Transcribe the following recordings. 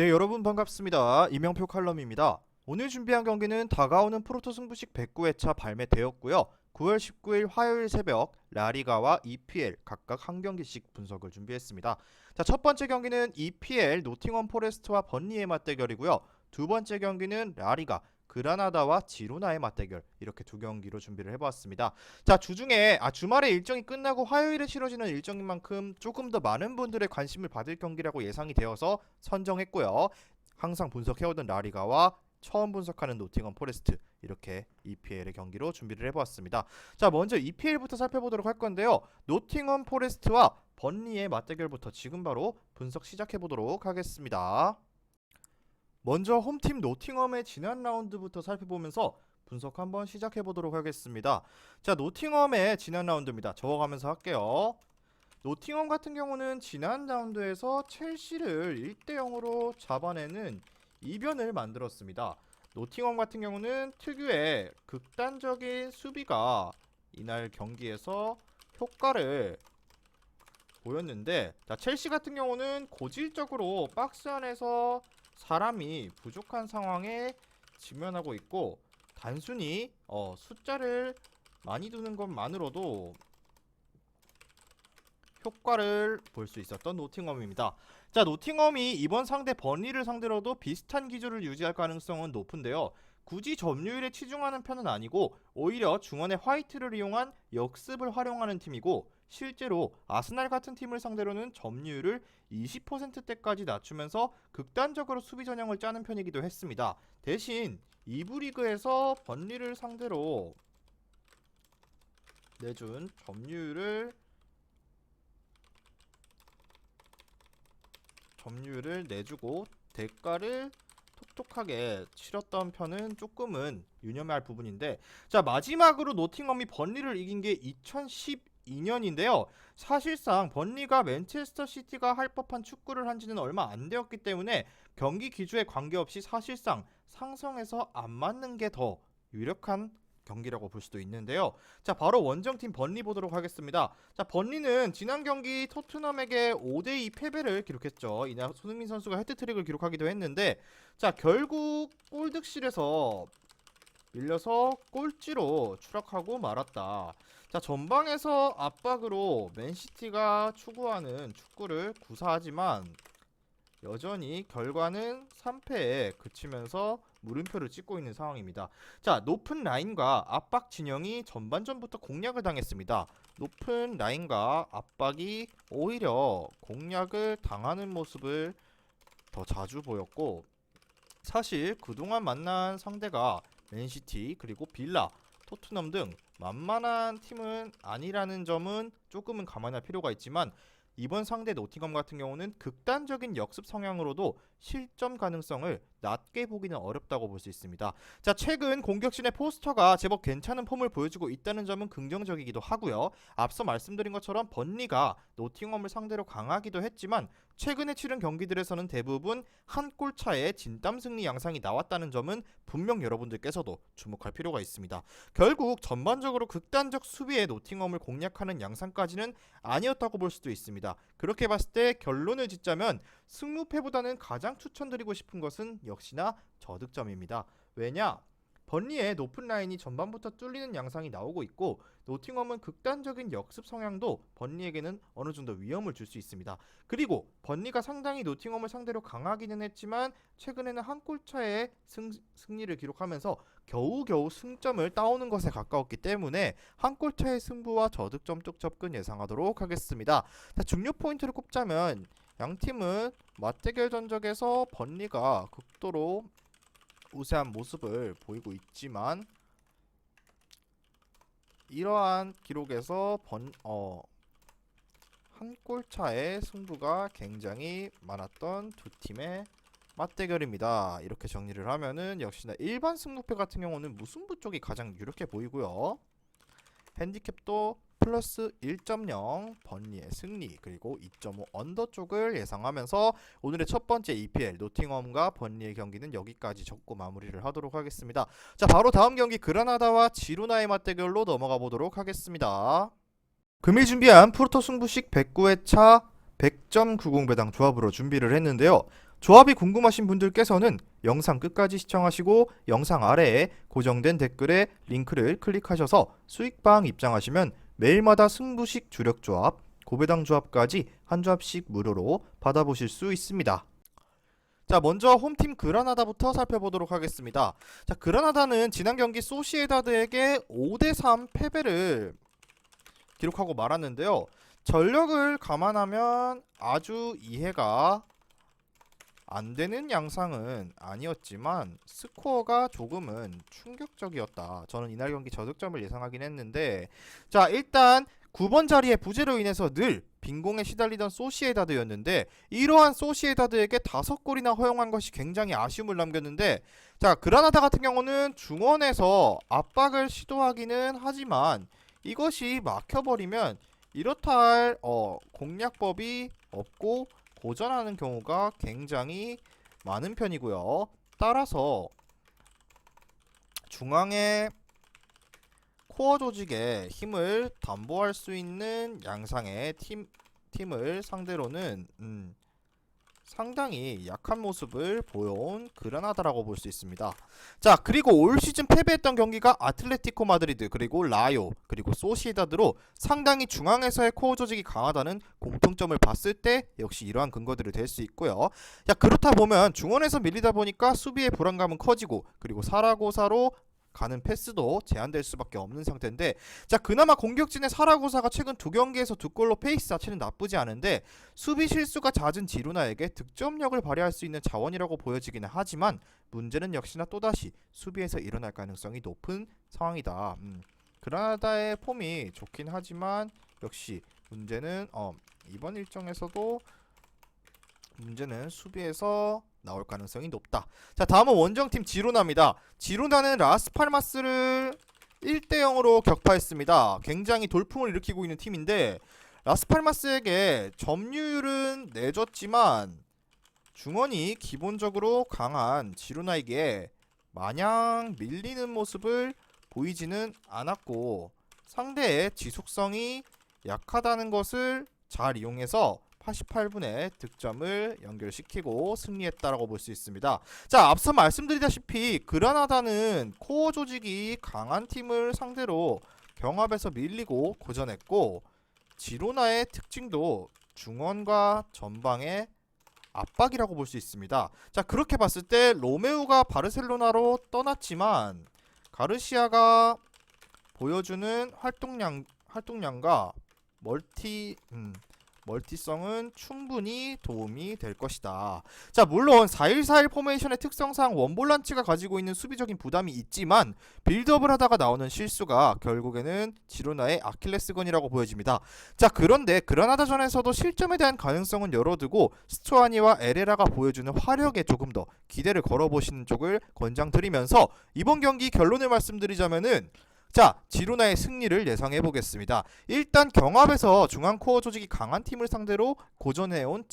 네, 여러분 반갑습니다. 이명표 칼럼입니다. 오늘 준비한 경기는 다가오는 프로토 승부식 109회차 발매되었고요. 9월 19일 화요일 새벽 라리가와 EPL 각각 한 경기씩 분석을 준비했습니다. 자, 첫 번째 경기는 EPL 노팅엄 포레스트와 번리의 맞대결이고요. 두 번째 경기는 라리가 그라나다와 지로나의 맞대결, 이렇게 두 경기로 준비를 해보았습니다. 자, 주말에 일정이 끝나고 화요일에 치러지는 일정인 만큼 조금 더 많은 분들의 관심을 받을 경기라고 예상이 되어서 선정했고요. 항상 분석해오던 라리가와 처음 분석하는 노팅엄 포레스트, 이렇게 EPL의 경기로 준비를 해보았습니다. 자, 먼저 EPL부터 살펴보도록 할 건데요. 노팅엄 포레스트와 번리의 맞대결부터 지금 바로 분석 시작해보도록 하겠습니다. 먼저 홈팀 노팅엄의 지난 라운드부터 살펴보면서 분석 한번 시작해보도록 하겠습니다. 자, 노팅엄의 지난 라운드입니다. 적어가면서 할게요. 노팅엄 같은 경우는 지난 라운드에서 첼시를 1대0으로 잡아내는 이변을 만들었습니다. 노팅엄 같은 경우는 특유의 극단적인 수비가 이날 경기에서 효과를 보였는데, 자, 첼시 같은 경우는 고질적으로 박스 안에서 사람이 부족한 상황에 직면하고 있고, 단순히 숫자를 많이 두는 것만으로도 효과를 볼 수 있었던 노팅엄입니다. 자, 노팅엄이 이번 상대 번리를 상대로도 비슷한 기조를 유지할 가능성은 높은데요. 굳이 점유율에 치중하는 편은 아니고 오히려 중원의 화이트를 이용한 역습을 활용하는 팀이고, 실제로 아스날 같은 팀을 상대로는 점유율을 20%대까지 낮추면서 극단적으로 수비 전형을 짜는 편이기도 했습니다. 대신 2부 리그에서 번리를 상대로 내준 점유율을 내주고 대가를 톡톡하게 치렀던 편은 조금은 유념해야 할 부분인데, 자, 마지막으로 노팅엄이 번리를 이긴 게 2012년인데요. 사실상 번리가 맨체스터 시티가 할 법한 축구를 한 지는 얼마 안 되었기 때문에 경기 기조에 관계없이 사실상 상성에서 안 맞는 게 더 유력한 경기라고 볼 수도 있는데요. 자, 바로 원정팀 번리 보도록 하겠습니다. 자, 번리는 지난 경기 토트넘에게 5대2 패배를 기록했죠. 이날 손흥민 선수가 해트트릭을 기록하기도 했는데, 자, 결국 골득실에서 밀려서 꼴찌로 추락하고 말았다. 자, 전방에서 압박으로 맨시티가 추구하는 축구를 구사하지만 여전히 결과는 3패에 그치면서 물음표를 찍고 있는 상황입니다. 자, 높은 라인과 압박 진영이 전반전부터 공략을 당했습니다. 높은 라인과 압박이 오히려 공략을 당하는 모습을 더 자주 보였고, 사실 그동안 만난 상대가 맨시티, 그리고 빌라, 토트넘 등 만만한 팀은 아니라는 점은 조금은 감안할 필요가 있지만, 이번 상대 노팅엄 같은 경우는 극단적인 역습 성향으로도 실점 가능성을 낮게 보기는 어렵다고 볼 수 있습니다. 자, 최근 공격진의 포스터가 제법 괜찮은 폼을 보여주고 있다는 점은 긍정적이기도 하고요. 앞서 말씀드린 것처럼 번리가 노팅엄을 상대로 강하기도 했지만 최근에 치른 경기들에서는 대부분 한 골 차의 진땀 승리 양상이 나왔다는 점은 분명 여러분들께서도 주목할 필요가 있습니다. 결국 전반적으로 극단적 수비의 노팅엄을 공략하는 양상까지는 아니었다고 볼 수도 있습니다. 그렇게 봤을 때 결론을 짓자면 승무패보다는 가장 추천드리고 싶은 것은 역시나 저득점입니다. 왜냐? 번리의 높은 라인이 전반부터 뚫리는 양상이 나오고 있고, 노팅엄은 극단적인 역습 성향도 번리에게는 어느 정도 위험을 줄 수 있습니다. 그리고 번리가 상당히 노팅엄을 상대로 강하기는 했지만 최근에는 한 골 차의 승리를 기록하면서 겨우겨우 승점을 따오는 것에 가까웠기 때문에 한 골 차의 승부와 저득점 쪽 접근 예상하도록 하겠습니다. 자, 중요 포인트를 꼽자면 양 팀은 맞대결 전적에서 번리가 극도로 우세한 모습을 보이고 있지만, 이러한 기록에서 한 골 차의 승부가 굉장히 많았던 두 팀의 맞대결입니다. 이렇게 정리를 하면은 역시나 일반 승부패 같은 경우는 무승부 쪽이 가장 유력해 보이고요. 핸디캡도 플러스 1.0 번리의 승리, 그리고 2.5 언더 쪽을 예상하면서 오늘의 첫 번째 EPL 노팅엄과 번리의 경기는 여기까지 적고 마무리를 하도록 하겠습니다. 자, 바로 다음 경기 그라나다와 지로나의 맞대결로 넘어가 보도록 하겠습니다. 금일 준비한 프로토 승부식 109회차 100.90 배당 조합으로 준비를 했는데요. 조합이 궁금하신 분들께서는 영상 끝까지 시청하시고 영상 아래에 고정된 댓글에 링크를 클릭하셔서 수익방 입장하시면 매일마다 승부식 주력 조합, 고배당 조합까지 한 조합씩 무료로 받아보실 수 있습니다. 자, 먼저 홈팀 그라나다부터 살펴보도록 하겠습니다. 자, 그라나다는 지난 경기 소시에다드에게 5대3 패배를 기록하고 말았는데요. 전력을 감안하면 아주 이해가 안 되는 양상은 아니었지만 스코어가 조금은 충격적이었다. 저는 이날 경기 저득점을 예상하긴 했는데, 자, 일단 9번 자리의 부재로 인해서 늘 빈공에 시달리던 소시에다드였는데, 이러한 소시에다드에게 5골이나 허용한 것이 굉장히 아쉬움을 남겼는데, 자, 그라나다 같은 경우는 중원에서 압박을 시도하기는 하지만 이것이 막혀버리면 이렇다 할 공략법이 없고 고전하는 경우가 굉장히 많은 편이고요. 따라서 중앙의 코어 조직의 힘을 담보할 수 있는 양상의 팀을 상대로는 상당히 약한 모습을 보여온 그라나다라고 볼 수 있습니다. 자, 그리고 올 시즌 패배했던 경기가 아틀레티코 마드리드, 그리고 라요, 그리고 소시에다드로 상당히 중앙에서의 코어 조직이 강하다는 공통점을 봤을 때 역시 이러한 근거들이 될 수 있고요. 자, 그렇다 보면 중원에서 밀리다 보니까 수비의 불안감은 커지고, 그리고 사라고사로 가는 패스도 제한될 수밖에 없는 상태인데, 자, 그나마 공격진의 사라고사가 최근 2경기에서 2골로 페이스 자체는 나쁘지 않은데 수비 실수가 잦은 지루나에게 득점력을 발휘할 수 있는 자원이라고 보여지기는 하지만 문제는 역시나 또다시 수비에서 일어날 가능성이 높은 상황이다. 그라나다의 폼이 좋긴 하지만 역시 문제는 이번 일정에서도 문제는 수비에서 나올 가능성이 높다. 자, 다음은 원정팀 지로나입니다. 지로나는 라스팔마스를 1대0으로 격파했습니다. 굉장히 돌풍을 일으키고 있는 팀인데, 라스팔마스에게 점유율은 내줬지만 중원이 기본적으로 강한 지로나에게 마냥 밀리는 모습을 보이지는 않았고, 상대의 지속성이 약하다는 것을 잘 이용해서 88분에 득점을 연결시키고 승리했다라고 볼 수 있습니다. 자, 앞서 말씀드리다시피 그라나다는 코어 조직이 강한 팀을 상대로 경합에서 밀리고 고전했고, 지로나의 특징도 중원과 전방의 압박이라고 볼 수 있습니다. 자, 그렇게 봤을 때 로메우가 바르셀로나로 떠났지만 가르시아가 보여주는 활동량과 멀티성은 충분히 도움이 될 것이다. 자, 물론 4-1-4-1 포메이션의 특성상 원볼란치가 가지고 있는 수비적인 부담이 있지만 빌드업을 하다가 나오는 실수가 결국에는 지로나의 아킬레스건이라고 보여집니다. 자, 그런데 그라나다전에서도 실점에 대한 가능성은 열어두고 스투아니와 에레라가 보여주는 화력에 조금 더 기대를 걸어보시는 쪽을 권장드리면서 이번 경기 결론을 말씀드리자면은, 자, 지로나의 승리를 예상해 보겠습니다. 일단 경합에서 중앙 코어 조직이 강한 팀을 상대로 고전해온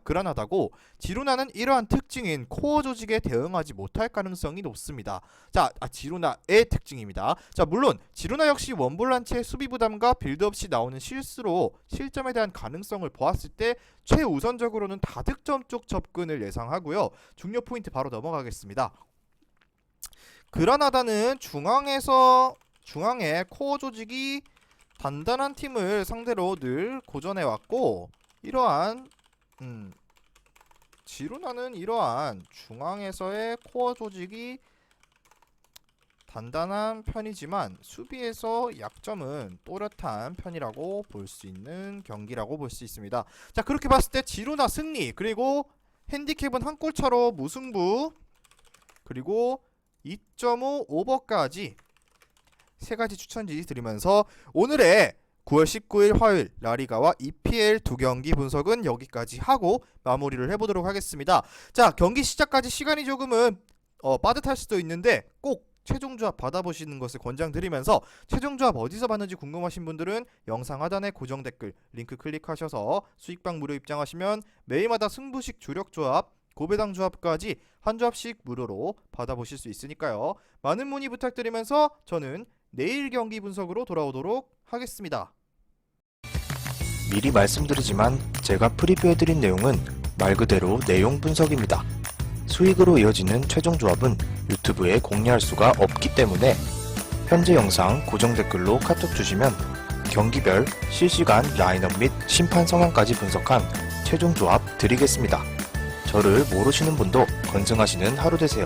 그라나다고, 지로나는 이러한 특징인 코어 조직에 대응하지 못할 가능성이 높습니다. 자, 지로나의 특징입니다. 자, 물론 지로나 역시 원볼란치의 수비 부담과 빌드업 시 나오는 실수로 실점에 대한 가능성을 보았을 때 최우선적으로는 다득점 쪽 접근을 예상하고요. 중요 포인트 바로 넘어가겠습니다. 그라나다는 중앙의 코어 조직이 단단한 팀을 상대로 늘 고전해왔고, 지로나는 이러한 중앙에서의 코어 조직이 단단한 편이지만 수비에서 약점은 또렷한 편이라고 볼 수 있는 경기라고 볼 수 있습니다. 자, 그렇게 봤을 때 지로나 승리, 그리고 핸디캡은 한 골 차로 무승부, 그리고 2.5 오버까지 세 가지 추천지 드리면서 오늘의 9월 19일 화요일 라리가와 EPL 2경기 분석은 여기까지 하고 마무리를 해보도록 하겠습니다. 자, 경기 시작까지 시간이 조금은 빠듯할 수도 있는데 꼭 최종 조합 받아보시는 것을 권장드리면서, 최종 조합 어디서 봤는지 궁금하신 분들은 영상 하단에 고정 댓글 링크 클릭하셔서 수익방 무료 입장하시면 매일마다 승부식 주력 조합, 고배당 조합까지 한 조합씩 무료로 받아보실 수 있으니까요. 많은 문의 부탁드리면서 저는 내일 경기 분석으로 돌아오도록 하겠습니다. 미리 말씀드리지만 제가 프리뷰해드린 내용은 말 그대로 내용 분석입니다. 수익으로 이어지는 최종 조합은 유튜브에 공개할 수가 없기 때문에 현재 영상 고정 댓글로 카톡 주시면 경기별 실시간 라인업 및 심판 성향까지 분석한 최종 조합 드리겠습니다. 저를 모르시는 분도 건승하시는 하루 되세요.